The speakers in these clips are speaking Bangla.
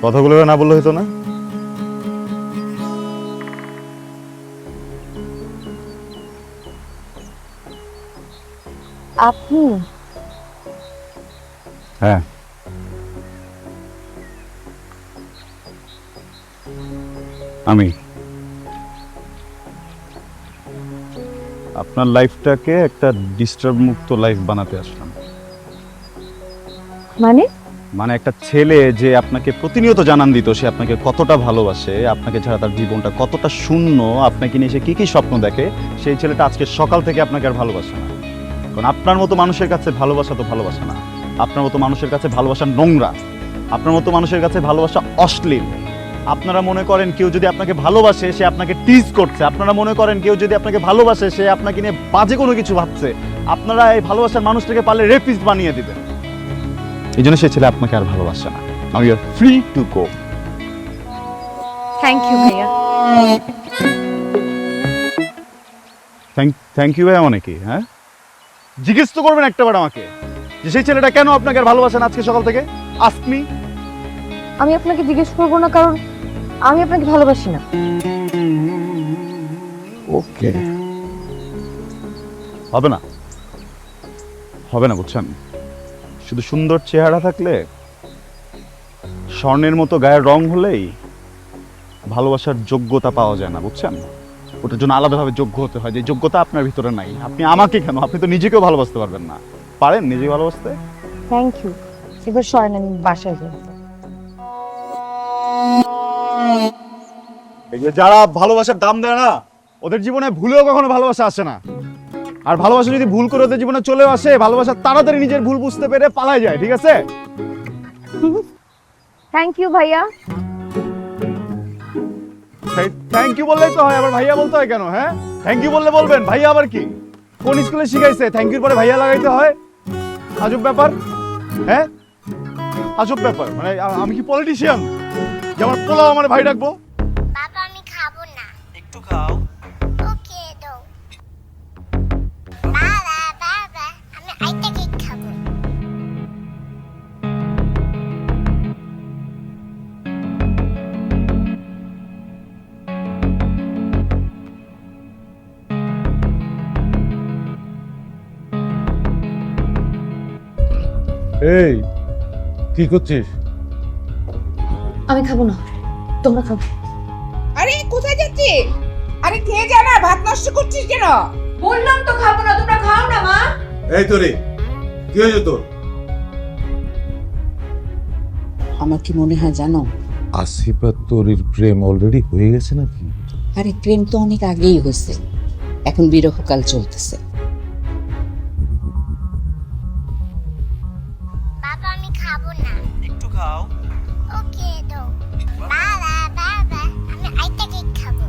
কথাগুলো না বললে হতো না? আপনি? হ্যাঁ, আমি আপনার লাইফটাকে একটা ডিস্টার্ব মুক্ত লাইফ বানাতে আসলাম। মানে? মানে একটা ছেলে যে আপনাকে প্রতিনিয়ত জানান দিত সে আপনাকে কতটা ভালোবাসে, আপনাকে ছাড়া তার জীবনটা কতটা শূন্য, আপনাকে নিয়ে সে কি কি স্বপ্ন দেখে, সেই ছেলেটা আজকে সকাল থেকে আপনাকে আর ভালোবাসে না। কারণ আপনার মতো মানুষের কাছে ভালোবাসা তো ভালোবাসা না। আপনার মতো মানুষের কাছে ভালোবাসা নোংরা, আপনার মতো মানুষের কাছে ভালোবাসা অশ্লীল। আপনারা মনে করেন কেউ যদি আপনাকে ভালোবাসে সে আপনাকে টিজ করছে, আপনারা মনে করেন কেউ যদি আপনাকে ভালোবাসে সে আপনাকে নিয়ে বাজে কোনো কিছু ভাবছে। আপনারা এই ভালোবাসার মানুষটাকে পারলে রেপিস্ট বানিয়ে দিবেন। এই জন্য সে ছেলে আপনাকে আর ভালোবাসে না। Now you are free to go. Thank you ভাইয়া। থ্যাংক ইউ ভাই। মানে কি? হ্যাঁ, জিজ্ঞেস তো করবেন একটাবার আমাকে যে সেই ছেলেটা কেন আপনাকে আর ভালোবাসে না আজকে সকাল থেকে। Ask me. আমি আপনাকে জিজ্ঞেস করবো না, কারণ আমি আপনাকে ভালোবাসি না। ওকে, হবে না, হবে না, বুঝছেন? শুধু সুন্দর চেহারা থাকলে, স্বর্ণের মতো গায়ের রং হলেই ভালোবাসার যোগ্যতা পাওয়া যায় না, বুঝছেন? ওটার জন্য আলাদাভাবে যোগ্য হতে হয়, যে যোগ্যতা আপনার ভিতরে নাই। আপনি আমাকে কেন, আপনি তো নিজেকেও ভালোবাসতে পারবেন না। পারেন নিজে ভালোবাসতে? Thank you. এবার সরেন, আমি বাসায় যাই। এই যে যারা ভালোবাসার দাম দেয় না, ওদের জীবনে ভুলেও কখনো ভালোবাসা আসে না। আর ভালোবাসা যদি ভুল করে ওদের জীবনে চলেও আসে, ভালোবাসা তাড়াতাড়ি নিজের ভুল বুঝতে পেরে পালায় যায়, ঠিক আছে? থ্যাংক ইউ ভাইয়া। থ্যাংক ইউ বললেই তো হয়, আবার ভাইয়া বলতে হয় কেন? হ্যাঁ, থ্যাংক ইউ বললে বলবেন, ভাইয়া আবার কি? কোন স্কুলে শিখাইছে থ্যাংক ইউর পরে ভাইয়া লাগাইতে হয়? আজব ব্যাপার। হ্যাঁ, আজব ব্যাপার। মানে আমি কি পলিটিশিয়ান যে আমার পোলাও আমার ভাই ডাকবো? বাবা আমি খাবো না। একটু খাও। ওকে দাও। বাবা বাবা আমি আইটা কেক খাবো। এই কি করছিস? আমি খাবো না, তোমরা খাও। আরে কোথায় যাচ্ছিস? আরে খেয়ে যা না, ভাত নষ্ট করছিস কেন? বললাম তো খাবো না, তোমরা খাও না মা। এই তোরে কি হয়েছে তোর? আমার কি মনে হয় জানো, আসিফ আর তোরির প্রেম অলরেডি হয়ে গেছে নাকি? আরে প্রেম তো অনেক আগেই হয়েছে, এখন বিরহকাল চলতেছে। বাবা আমি খাবো না। একটু খাও। ওকে দাও। বাবা বাবা আমি আইটা কেক খাবো।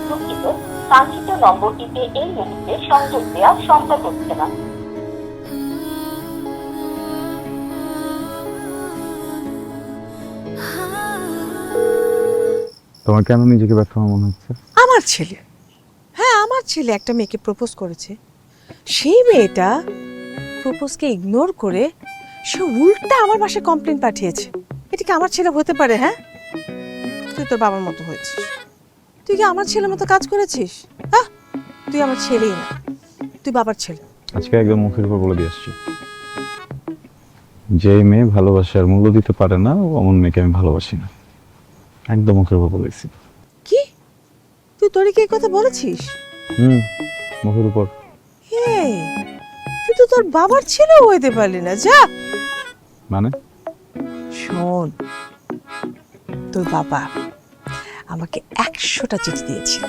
দুঃখিত, কাঙ্ক্ষিত নম্বরটিতে এই মুহূর্তে সংযোগ দেওয়া সম্ভব হচ্ছে না। তোমার কেন নিজেকে ব্যর্থ মনে হচ্ছে? আমার ছেলে, হ্যাঁ আমার ছেলে একটা মেয়েকে প্রপোজ করেছে। সেই মেয়েটা প্রপোজকে ইগনোর করে সে উল্টা আমার বাসায় কমপ্লেন পাঠিয়েছে। এটা কি আমার ছেলে হতে পারে? হ্যাঁ, তুই তোর বাবার মতো হয়েছিস। তুই কি আমার ছেলের মতো কাজ করেছিস? হ্যাঁ, তুই আমার ছেলেই না, তুই বাবার ছেলে। আজকে একদম মুখের উপর বলে দিয়ে আসছি, যে মেয়ে ভালোবাসার মূল্য দিতে পারে না অমন মেয়েকে আমি ভালোবাসি না। একদম মুখের উপর বলেছি। কি তুই তোরে কি এই কথা বলেছিস? মুখের উপর। হে, তুই তো তোর বাবার ছেলেও হইতে পারলি না। যা, মানে শোন, তোর বাবা আমাকে 100টা চিঠি দিয়েছিল,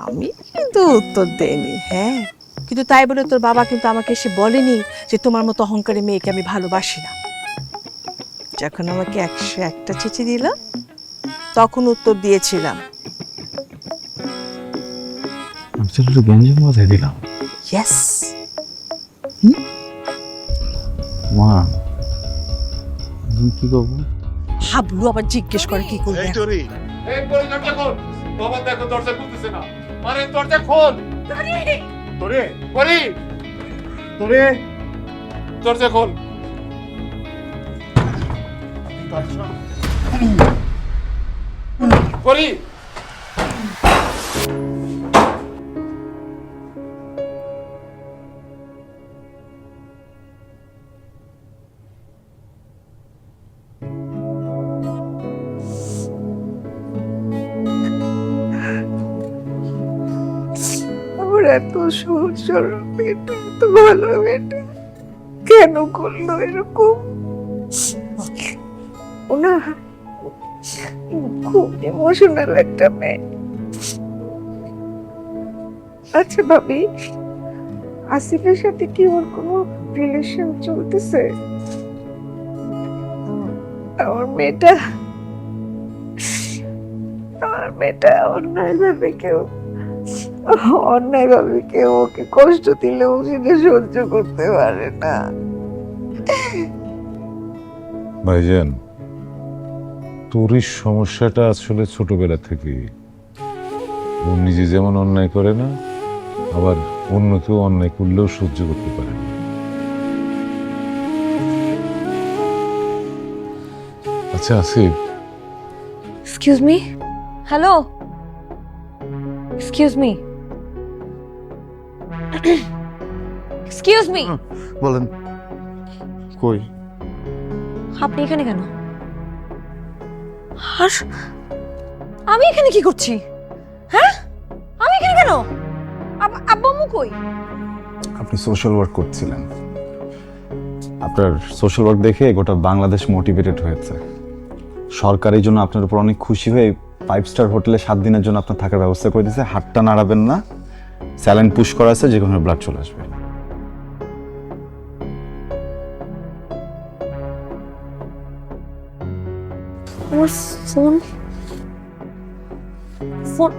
আমি কিন্তু উত্তর দেইনি। হ্যাঁ, কিন্তু তাই বলে তোর বাবা কিন্তু আমাকে এসে বলেনি যে তোমার মতো অহংকারী মেয়েকে আমি ভালোবাসি না। যখন আমাকে 101টা চিঠি দিল তখন উত্তর দিয়েছিলাম। আমি ছেলেটা গঞ্জের মাথায় দিলাম। ইয়েস। মা, কি করবো? হাবলু আবার জিজ্ঞেস করে কি করবে। এই করে দরজা খোল। বাবা দেখো দরজা খুলতেছে না। আরে দরজা খোল। তোরে দরজা খোল। করি আমার এত সহজ সরল মেয়েটা, এত ভালো মেয়েটা কেন করলো এরকম? ওনা খুব ইমোশনাল একটা মেয়ে। আচ্ছা ভাবি, আসিফের সাথে কি ওর কোনো রিলেশন চলতেছে? আমার মেয়েটা অন্যায়ভাবে কেউ ওকে কষ্ট দিলেও সেটা সহ্য করতে পারে না। ভাইজান, তোরই সমস্যাটা আসলে ছোটবেলা থেকে। ও নিজে যেমন অন্যায় করে না, আবার অন্য কেউ অন্যায় করলেও সহ্য করতে পারে না। আচ্ছা Asif, excuse me, hello, excuse me, excuse me, বলেন। কই? আপনি এখানে কেন? আর আমি এখানে কি করছি? হ্যাঁ, আমি এখানে কেন? আব্বু আম্মু কই? আপনি সোশ্যাল ওয়ার্ক করছিলেন। আপনার সোশ্যাল ওয়ার্ক দেখে গোটা বাংলাদেশ মোটিভেটেড হয়েছে। সরকার এই জন্য আপনার উপর অনেক খুশি হয়ে 5 স্টার হোটেলে 7 দিনের জন্য আপনার থাকার ব্যবস্থা করে দিয়েছে। হাতটা নাড়াবেন না, স্যালাইন পুশ করা আছে, যে কোনো ব্লাড চলে আসবে। আমার ফোন ফোন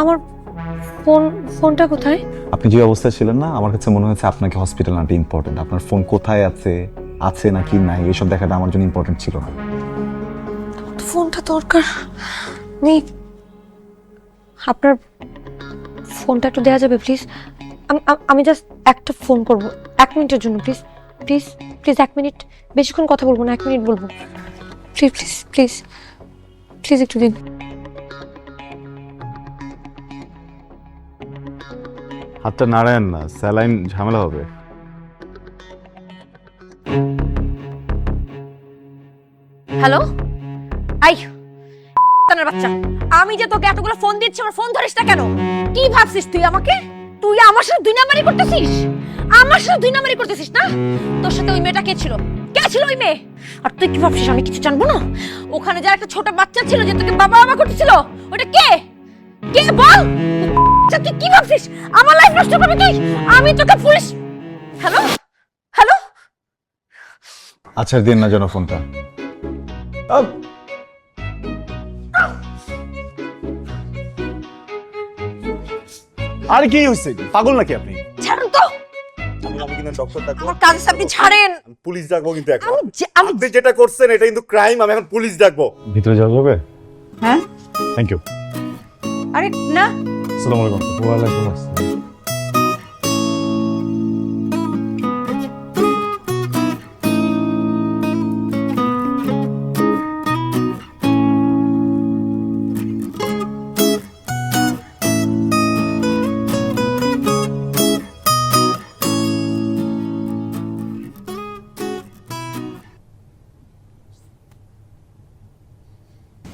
আমার ফোনটা কোথায়? আপনি যে অবস্থায় ছিলেন না, আমার কাছে মনে হয়েছে আপনাকে হসপিটাল আনতে ইম্পর্টেন্ট। আপনার ফোন কোথায় আছে নাকি নাই এসব দেখাটা আমার জন্য ইম্পর্টেন্ট ছিল না। ফোনটা দরকার নেই। আপনার ফোনটা একটু দেওয়া যাবে প্লিজ? আমি জাস্ট একটা ফোন করব 1 মিনিটের জন্য, প্লিজ প্লিজ প্লিজ 1 মিনিট, বেশিক্ষণ কথা বলবো না, 1 মিনিট বলবো। প্লিজ প্লিজ প্লিজ প্লিজ একটু দিন। হাতটা নাড়ায়েন না, স্যালাইন ঝামেলা হবে। হ্যালো, আই তানের বাচ্চা, আমি যে তোকে এতগুলো ফোন দিচ্ছি, আমার ফোন ধরিস না কেন? কি ভাবছিস তুই আমাকে? তুই আমার সাথে 2 নাম্বারি করতেছিস? আমার সাথে 2 নাম্বারি করতেছিস না? তোর সাথে ওই মেয়েটা কে ছিল ওই মেয়ে? আর তুই কি ভাবছিস আমি কিছু জানবো না? ওখানে যার একটা ছোট বাচ্চা ছিল যে তোকে বাবা বাবা করতেছিল, ওটা কে বল? আচ্ছা তুই কি ভাবছিস আমার লাইফ নষ্ট করবি তুই? আমি তোকে পুলিশ। হ্যালো হ্যালো, আচ্ছা দিন না যেন ফোনটা। আর কি হয়েছে? পাগল নাকি আপনি? ছাড়ুন তো, আমি কিন্তু ডক্টর ডাকবো, আমার কাজ আছে, আপনি ছাড়েন। পুলিশ ডাকবো কিন্তু এখন। আমি আপনি যেটা করছেন এটা কিন্তু ক্রাইম, আমি এখন পুলিশ ডাকবো। ভিতরে যাওয়া যাবে? হ্যাঁ, থ্যাংক ইউ। আরে না, আসসালামু আলাইকুম। ওয়ালাইকুম আসসালাম।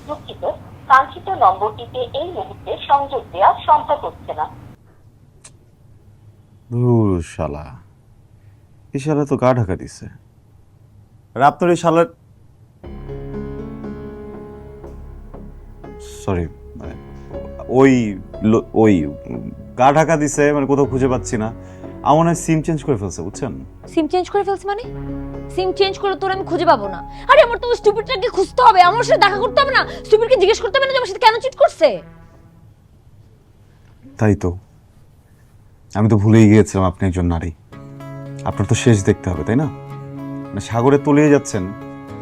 দুঃখিত, কাঙ্ক্ষিত নম্বরটিতে এই মুহূর্তে সংযোগ দেওয়া সম্ভব হচ্ছে না। শালা, এই শালা তো গা ঢাকা দিছে। আর আপনার এই শালার, সরি, ওই গা ঢাকা দিছে মানে কোথাও খুঁজে পাচ্ছি না। আমার মনে হয় সিম চেঞ্জ করে ফেলছে, বুঝছেন? সিম চেঞ্জ করে ফেলছি মানে? সিম চেঞ্জ করে তোর আমি খুঁজে পাবো না। আরে আমার তো স্টুপিডটাকে খুঁজতে হবে, আমার সাথে দেখা করতে হবে না? স্টুপিডকে জিজ্ঞেস করতে হবে না যে আমার সাথে কেন চিট করছে? তাই তো, আমি তো ভুলেই গিয়েছিলাম আপনি একজন নারী। আপনার তো শেষ দেখতে হবে, তাই না? মানে সাগরে তলিয়ে যাচ্ছেন,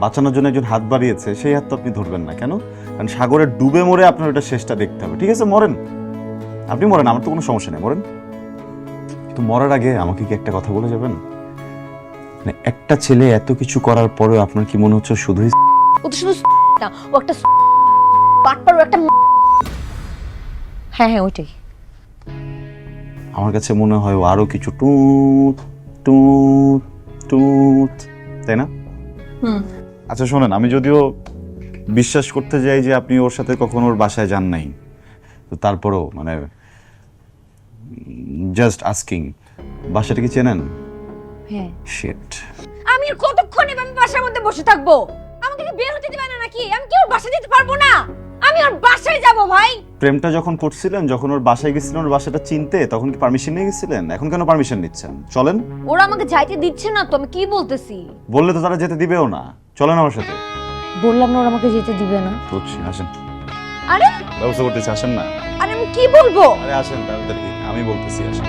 বাঁচানোর জন্য একজন হাত বাড়িয়েছে, সেই হাত তো আপনি ধরবেন না কেন? কারণ সাগরে ডুবে মরে আপনার ওটা শেষটা দেখতে হবে। ঠিক আছে, মরেন, আপনি মরেন, আমার তো কোনো সমস্যা নেই, মরেন। কিন্তু মরার আগে আমাকে কি একটা কথা বলে যাবেন? মানে একটা ছেলে এত কিছু করার পরেও আপনার কি মনে হচ্ছে শুধুই ও তো শুধু না, ও একটা বাটপার, ও একটা হ্যাঁ হ্যাঁ ওইটাই। আমার কাছে মনে হয় ও আরো কিছু টুট টুট টুট, তাই না? আচ্ছা শোনেন, আমি যদিও বিশ্বাস করতে যাই যে আপনি ওর সাথে কখনো ওর বাসায় যান নাই, তো তারপরেও মানে জাস্ট আস্কিং, বাসাটা কি চেনেন? হ্যাঁ। শিট। আমি আর কতক্ষণ এভাবে বাসার মধ্যে বসে থাকবো? আমাকে কি বের হতে দিবে না নাকি? আমি কি ওর বাসায় যেতে পারবো না? আমি ওর বাসায় যাব ভাই। প্রেমটা যখন করছিলেন, যখন ওর বাসায় গেছিলেন ওর বাসাটা চিনতে, তখন কি পারমিশন নিয়ে গেছিলেন? এখন কেন পারমিশন নিচ্ছেন? চলেন। ওরা আমাকে যাইতে দিচ্ছে না তো, আমি কি বলতেছি? বললে তো তারা যেতে দিবেও না, চলেন আমার সাথে। বললাম না ওরা আমাকে যেতে দিবে না। বুঝছি, আসেন, আরে ব্যবস্থা করতেছি, আসেন না। আরে আমি কি বলবো? আরে আসেন তাড়াতাড়ি, আমি বলতেছি, আসেন।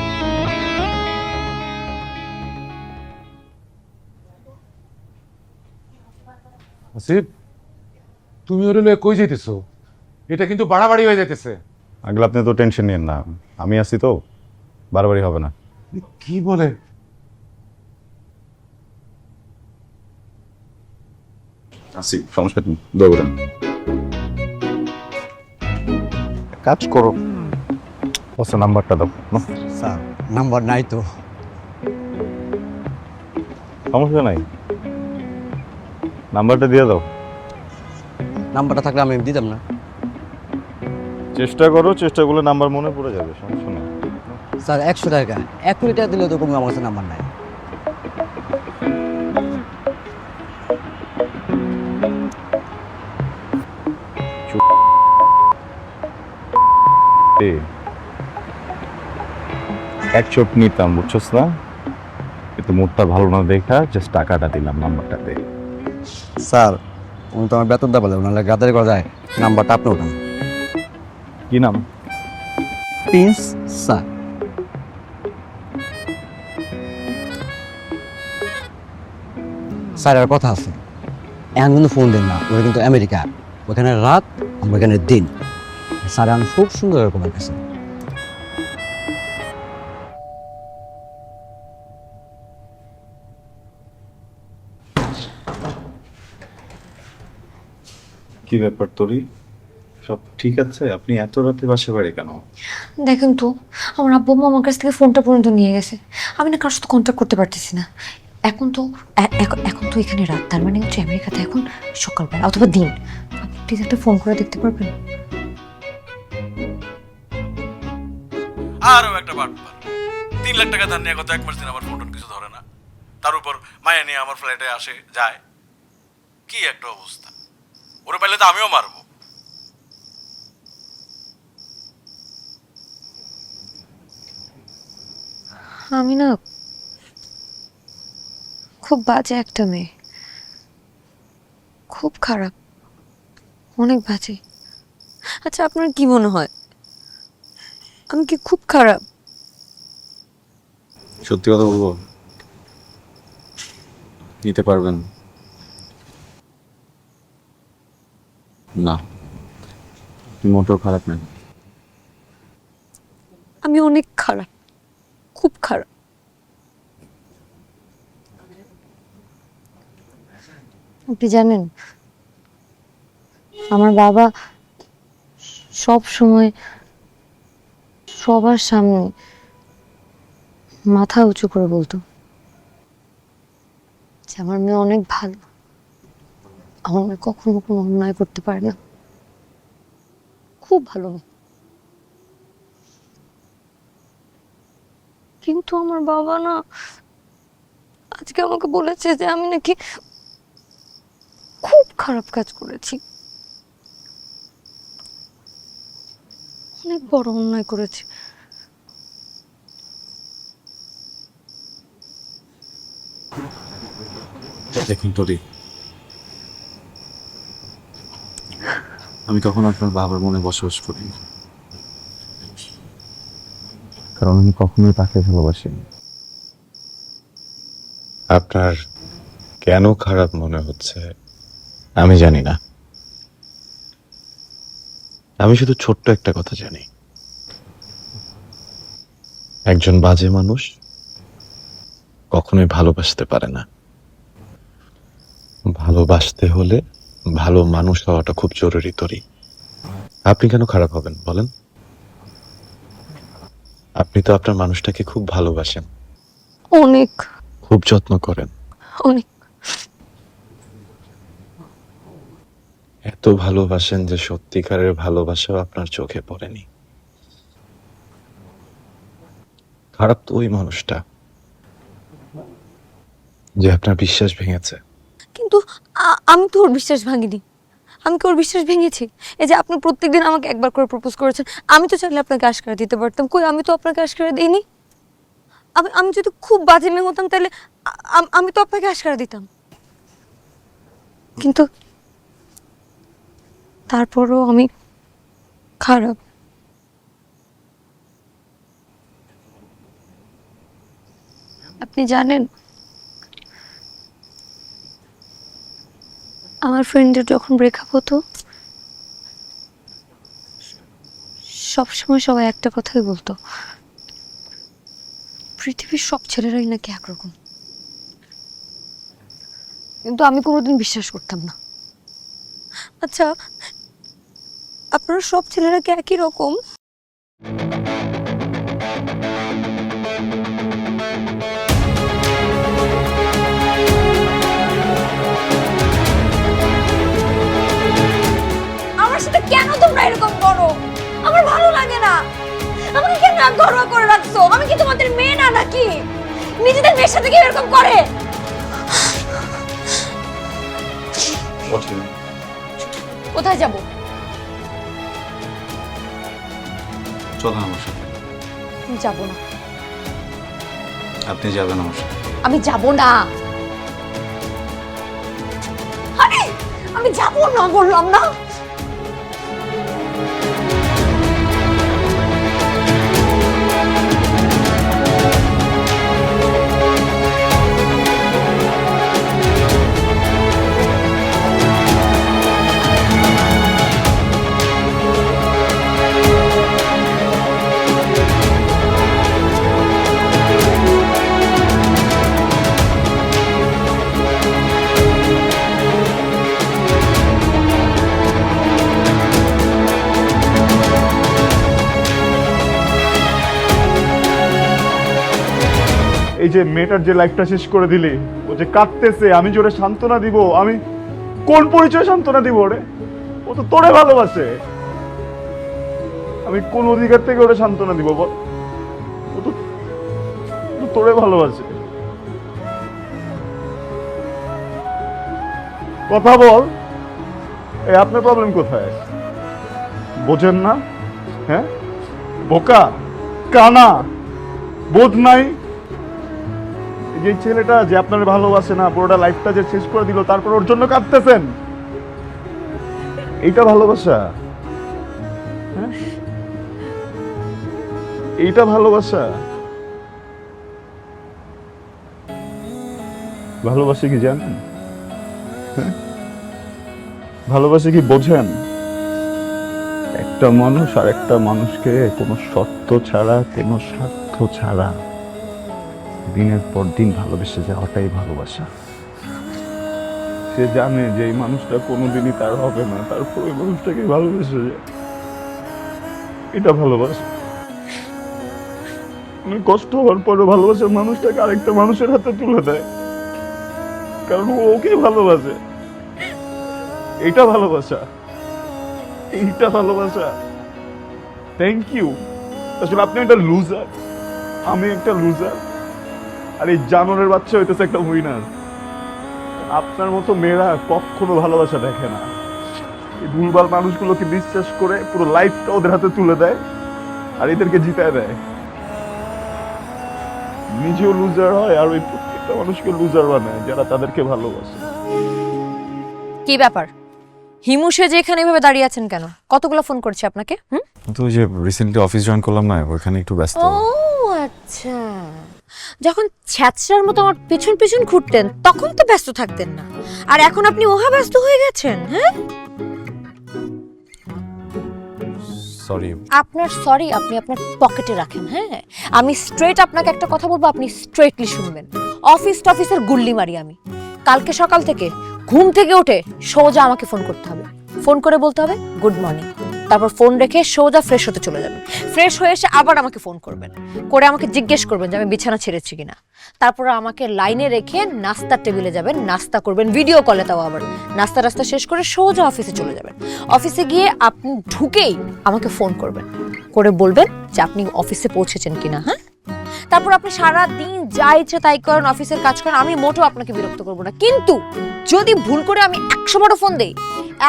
আসিফ, তুমি ওর লয়ে কই যাইতেছো? এটা কিন্তু বাড়াবাড়ি হয়ে যাইতেছে। আঙ্কেল আপনি তো টেনশন নিয়েন না, আমি আছি তো, বারবারই হবে না। কি বলে? আসি, সমস্যা নেই, দৌড়ান। কাজ করো, বসে নাম্বারটা দাও। স্যার নাম্বার নাই তো। সমস্যা নাই, নাম্বারটা দিয়ে দাও। নাম্বারটা থাকলে আমি দিতাম না। চেষ্টা করো, চেষ্টা করলে নাম্বার মনে পড়ে যাবে, সমস্যা নেই। স্যার 100 টাকা, 1 কোটি টাকা দিলে তো কোনো আমার কাছে নাম্বার নাই। এক চোট নিতাম, বুঝছস না? কিন্তু মুডটা ভালো না দেখা জাস্ট টাকাটা দিলাম নাম্বারটাতে। স্যার উনি তো আমার বেতনটা বলে, ওনার গাদারি করা যায়। নাম্বারটা আপনি ওঠান। কি নাম? Prince sir. স্যার আর কথা আছে, এখন কিন্তু ফোন দেন না, ওরা কিন্তু আমেরিকা, ওখানে রাত, আমরা এখানে দিন। স্যার আমি খুব সুন্দর এরকম গেছে। কি ব্যাপার তোরি, সব ঠিক আছে? আপনি এত রাতে বাসে বাড়ি কেন? দেখেন তো, আমার আব্বু আম্মা আমার কাছ থেকে ফোনটা পর্যন্ত নিয়ে গেছে। আমি না কারোর সাথে কন্ট্যাক্ট করতে পারতেছি না। এখন তো এখন তো এখানে রাত, তার মানে হচ্ছে আমেরিকাতে এখন সকালবেলা অথবা দিন। আপনি প্লিজ একটা ফোন করে দেখতে পারবেন? আরও একটা বাটপার, 3 লাখ টাকা ধার নিয়ে গত 1 মাস দিন আমার ফোন কিছু ধরে না, তার উপর মায়া নিয়ে আমার ফ্লাইটে আসে যায়। কি একটা অবস্থা! ওরে পাইলে তো আমিও মারবো। আমি না খুব বাজে একটা মেয়ে, খুব খারাপ, অনেক বাজে। আচ্ছা আপনার কি মনে হয় আমি কি খুব খারাপ? সত্যি কথা বলবো, নিতে পারবেন না, মোটেও খারাপ না। আমি অনেক খারাপ, খুব খারাপ। আপনি জানেন আমার বাবা সব সময় সবার সামনে মাথা উঁচু করে বলতো যে আমার মেয়ে অনেক ভালো, আমার মেয়ে কখনো কোনো অন্যায় করতে পারে না, খুব ভালো মেয়ে। কিন্তু আমার বাবা না আজকে আমাকে বলেছে যে আমি নাকি খুব খারাপ কাজ করেছি, অনেক বড় অন্যায় করেছি। দেখুন তোরি, আমি কখনো আপনার বাবার মনে বসবাস করি, কারণ আমি কখনোই তাকে ভালোবাসিনি। আপনার কেন খারাপ মনে হচ্ছে আমি জানি না। আমি শুধু ছোট্ট একটা কথা জানি, একজন বাজে মানুষ কখনোই ভালোবাসতে পারে না। ভালোবাসতে হলে ভালো মানুষ হওয়াটা খুব জরুরি তরি। আপনি কেন খারাপ হবেন বলেন? আপনি তো আপনার মানুষটাকে খুব ভালোবাসেন, অনেক খুব যত্ন করেন। অনেক। এত ভালোবাসেন যে সত্যিকারের ভালোবাসাও আপনার চোখে পড়েনি। খারাপ তো ওই মানুষটা যে আপনার বিশ্বাস ভেঙেছে। কিন্তু আমি তো ওর বিশ্বাস ভাঙিনি। আমি কি ওর বিশ্বাস ভেঙেছি? এই যে আপনি প্রত্যেকদিন আমাকে একবার করে প্রপোজ করেছেন, আমি তো চাইলে আপনাকে আশকারা দিতে পারতাম। কই, আমি তো আপনাকে আশকারা দিইনি। আমি যদি খুব বাজে মেয়ে হতাম তাহলে আমি তো আপনাকে আশকারা দিতাম। কিন্তু তারপরও আমি খারাপ। আপনি জানেন, আমার ফ্রেন্ডের যখন ব্রেকআপ হতো সবসময় সবাই একটা কথাই বলতো, পৃথিবীর সব ছেলেরাই নাকি একরকম। কিন্তু আমি কোনোদিন বিশ্বাস করতাম না। আচ্ছা, আপনারা সব ছেলেরা কি একই রকম? আমার সাথে কেন তোমরা এরকম করো? আমার ভালো লাগে না। আমাকে কেন ঘরোয়া করে রাখছো? আমি কি তোমাদের মেয়ে না নাকি? নিজেদের মেয়ের সাথে কি এরকম করে? কোথায় যাব? চলেন আমার সাথে। আমি যাব না। আপনি যাবেন আমার সাথে। আমি যাব না। আরে আমি যাব না বললাম না। এই যে মেয়েটার যে লাইফটা শেষ করে দিলি, ও যে কাঁদতেছে, আমি যে ওরে সান্ত্বনা দিব, আমি কোন পরিচয় সান্ত্বনা দিব ওরে? ও তো তোরে ভালোবাসে। আমি কোন অধিকার থেকে ওরে সান্ত্বনা দিব বল? ও তো তোরে ভালোবাসে। কথা বল। এই আপনার প্রবলেম কোথায়? বোঝেন না? হ্যাঁ, বোকা, কানা, বোধ নাই। যে ছেলেটা যে আপনার ভালোবাসে না, পুরোটা লাইফটা যে শেষ করে দিল, তারপর ওর জন্য কাঁদতেছেন, এইটা ভালোবাসা? হ্যাঁ, এইটা ভালোবাসা? ভালোবাসে কি জানেন? হ্যাঁ, ভালোবাসে কি বোঝেন? একটা মানুষ আর একটা মানুষকে কোনো শর্ত ছাড়া, কোনো স্বার্থ ছাড়া দিনের পর দিন ভালোবেসে যাওয়াটাই ভালোবাসা। সে জানে যে এই মানুষটা কোনোদিনই তার হবে না, তারপর ওই মানুষটাকে ভালোবেসে যায়, এটা ভালোবাসা। অনেক কষ্ট হওয়ার পরও ভালোবাসার মানুষটাকে আরেকটা মানুষের হাতে তুলে দেয়, কারণ ও ওকে ভালোবাসে। এটা ভালোবাসা? এইটা ভালোবাসা? Thank you. আসলে আপনি একটা লুজার, আমি একটা লুজার, আর এই জানোয়ারের বাচ্চা হইতেছে একটা উইনার। আপনার মতো মেয়েরা কখনো ভালোবাসা দেখে না। এই ভুলভাল মানুষগুলোকে বিশ্বাস করে পুরো লাইফটা ওদের হাতে তুলে দেয় আর এদেরকে জিতায় দেয়। নিজেও লুজার হয় আর ওই প্রত্যেকটা মানুষকে লুজার বানায় যারা তাদেরকে ভালোবাসে। কি ব্যাপার? হিমু সেজে এখানে এভাবে দাঁড়িয়ে আছেন কেন? কতগুলো ফোন করছে আপনাকে? তো ওই যে রিসেন্টলি অফিস জয়েন করলাম না, ওখানে একটু ব্যস্ত। ও আচ্ছা, যখন ছ্যাঁচড়ার মতো আমার পিছন পিছন ঘুরতেন তখন তো ব্যস্ত থাকতেন না, আর এখন আপনি ওহা ব্যস্ত হয়ে গেছেন। হ্যাঁ, সরি। আপনার সরি আপনি আপনার পকেটে রাখেন। হ্যাঁ, আমি স্ট্রেট আপনাকে একটা কথা বলবো, আপনি স্ট্রেটলি শুনবেন। অফিসের গুল্লি মারি আমি। কালকে সকাল থেকে ঘুম থেকে উঠে সোজা আমাকে ফোন করতে হবে, ফোন করে বলতে হবে গুড মর্নিং, তারপর ফোন রেখে সোজা ফ্রেশ হতে চলে যাবেন। ফ্রেশ হয়ে এসে আবার আমাকে ফোন করবেন, করে আমাকে জিজ্ঞেস করবেন যে আমি বিছানা ছেড়েছি কিনা। তারপর আমাকে লাইনে রেখে নাস্তার টেবিলে যাবেন, নাস্তা করবেন ভিডিও কলে, তাও আবার নাস্তা শেষ করে সোজা অফিসে চলে যাবেন। অফিসে গিয়ে আপনি ঢুকেই আমাকে ফোন করবেন, করে বলবেন যে আপনি অফিসে পৌঁছেছেন কিনা। হ্যাঁ, তারপর আপনি সারা দিন যা ইচ্ছে তাই করেন, অফিসের কাজ করেন, আমি মোটেও আপনাকে বিরক্ত করবো না। কিন্তু যদি ভুল করে আমি 100 বারও ফোন দেই,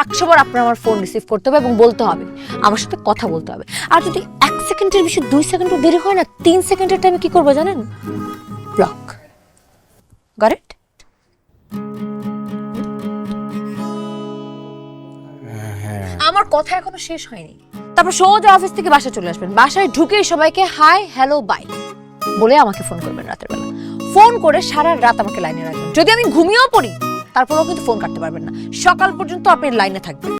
100 বার আপনার আমার ফোন রিসিভ করতে হবে এবং বলতে হবে, আমার সাথে কথা বলতে হবে। আর যদি 1 সেকেন্ডের বেশি 2 সেকেন্ডও দেরি হয় না, 3 সেকেন্ডের টাইমে কি করবো জানেন? ব্লক। Got it? আমার কথা এখনো শেষ হয়নি। তারপর সোজা অফিস থেকে বাসায় চলে আসবেন, বাসায় ঢুকেই সবাইকে হাই হ্যালো বাই বলে আমাকে ফোন করবেন রাতের বেলা। ফোন করে সারা রাত আমাকে লাইনে রাখবেন। যদি আমি ঘুমিয়েও পড়ি তারপরেও কিন্তু ফোন কাটতে পারবেন না, সকাল পর্যন্ত আপনি লাইনে থাকবেন।